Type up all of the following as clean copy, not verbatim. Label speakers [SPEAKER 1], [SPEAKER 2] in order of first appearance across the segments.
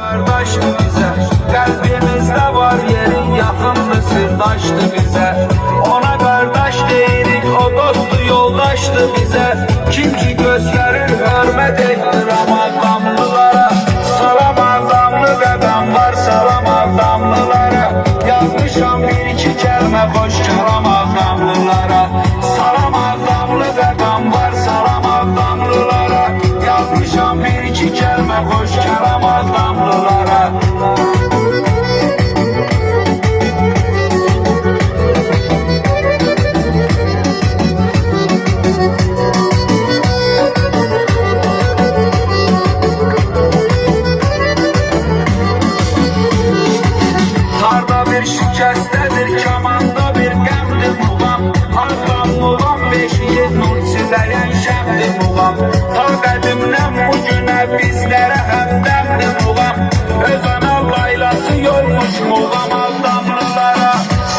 [SPEAKER 1] Kardeşti bize, kalbimizde var yerin, yakındı sırdaştı bize. Ona kardeş deyirik, o dostu yoldaştı bize. Kim ki gösterir hürmet ettir ama damlılara. Salam azamlı dedem var, salam azamlılara. Yazmışam bir iki kelime boş kalam azamlılara. Salam azamlı dedem var, salam azamlılara. Yazmışam bir iki kelime boş kalam azamlılara. Şikəstədir kamanda bir qəmdir muğam. Ağlam muğam beşiyi nur siləyən şəmdir muğam. Ta qədimdən bu günə bizlərə həmdəmdir muğam. Öz ana laylası yolmuş muğam azamlılara.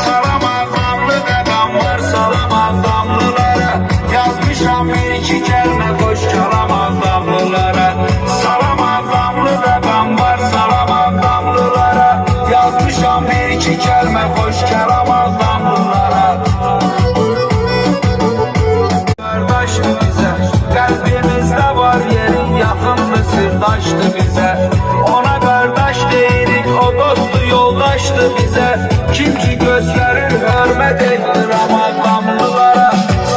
[SPEAKER 1] Salam azamlı qədəm var, salam azamlılara. Yazmışam bir iki kəlmə qoş kalam azamlılara. Salam azamlı qədəm var, salam azamlılara. Yazmışam bir iki kelime hoş kelam azamlılara. Kardeşti bize, kalbimizde var yerin, yakındı sırdaştı bize. Ona kardeş deyirik, o dostu yoldaştı bize. Kim ki gösterir hürmet ettir ama damlılara.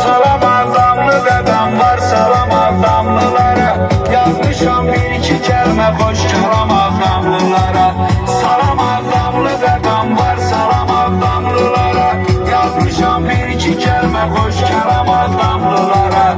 [SPEAKER 1] Salam azamlı dedem var, salam azamlılara. Yazmışam bir iki kelime hoş kelam azamlılara. Salam azamlı dedem var, salam azamlılara. Yazmışam bir iki kelime hoş kelam azamlılara.